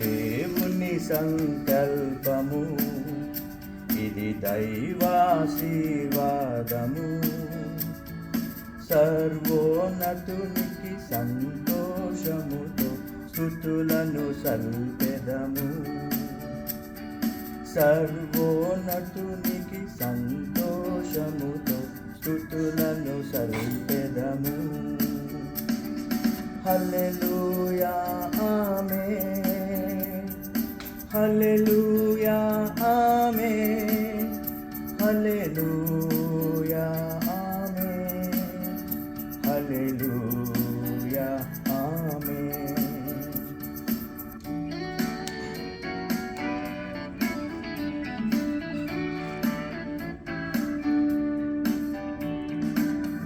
దేవుని సంకల్పము, ఇది దైవాశీర్వాదము. సర్వోన్నతునికి సంతోషముతో స్తుతులను సల్పెదము. సర్వోన్నతునికి సంతోషముతో స్తుతులను సల్పెదము. హల్లెలూయా ఆమేన్, హల్లెలూయా ఆమేన్, హల్లెలూయా ఆమేన్, హల్లెలూయా ఆమేన్.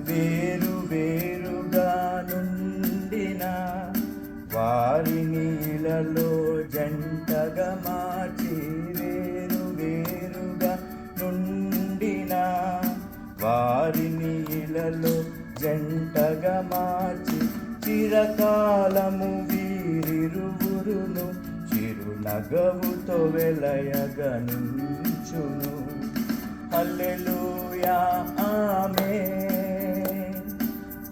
వేరు వేరుగా నుండిన వారిని ఇలలో జంటగా మార్చి, వేరు వేరుగా నుండిన వారిని ఇలలో జంటగా మార్చి, చిరకాలము వీరిరువురును చిరునగవుతో వెలయగనుంచును. హల్లెలూయా ఆమేన్,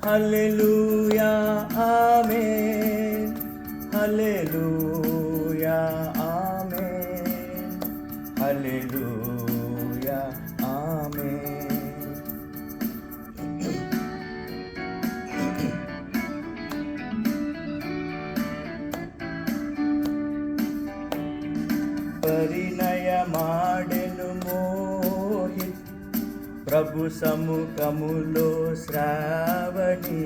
హల్లెలూయా ఆమేన్, హల్లెలూయా ఆమేన్, హల్లెలూయా ఆమేన్. పరిణయమాడెను మోహిత్ ప్రభు సముఖములో శ్రావణి.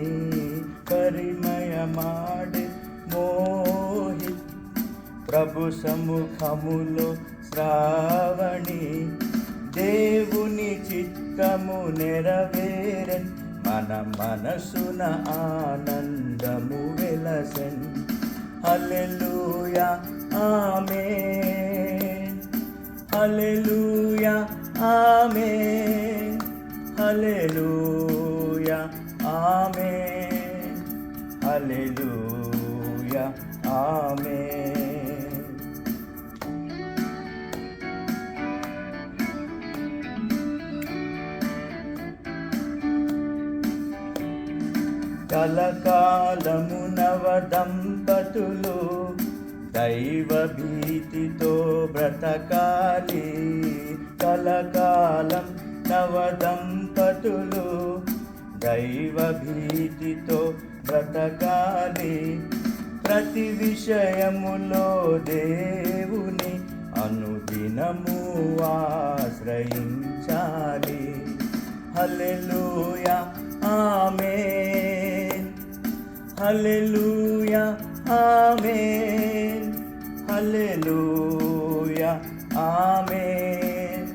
పరిమయమాడే మోహిత్ ప్రభు సముఖములో శ్రావణి. దేవుని చిత్తము నెరవేరెన్, మన మనసున ఆనందము వెలసెన్. హల్లెలూయా ఆమేన్, హల్లెలూయా ఆమేన్, హల్లెలూయా ఆమేన్, హల్లెలూయా ఆమేన్. కలకాలము నవ దంపతులు దైవ భీతితో బ్రతకాలి. కలకాలం నవ దంపతులు దైవ భీతితో బ్రతకాలి. ప్రతి విషయములో దేవుని అనుదినము ఆశ్రయించాలి. హల్లెలూయా ఆమేన్, హల్లెలూయా ఆమేన్, హల్లెలూయా ఆమేన్,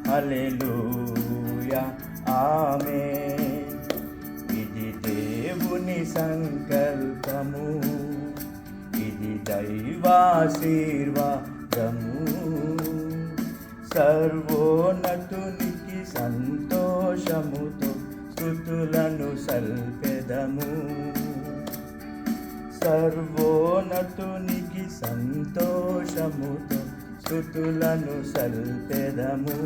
హల్లెలూయా ఆమేన్. ఇది దేవుని సంకల్పము, ఇది దైవాశీర్వాదము. సర్వోన్నతునికి సంతోషముతో స్తుతులను సల్పెదము. సర్వోన్నతునికి సంతోషముతో స్తుతులను సల్పెదము.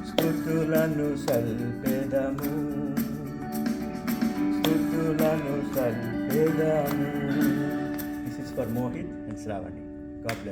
స్తుతులను సల్పెదము, స్తుతులను సల్పెదము. This is for Mohit and Shravani. God bless.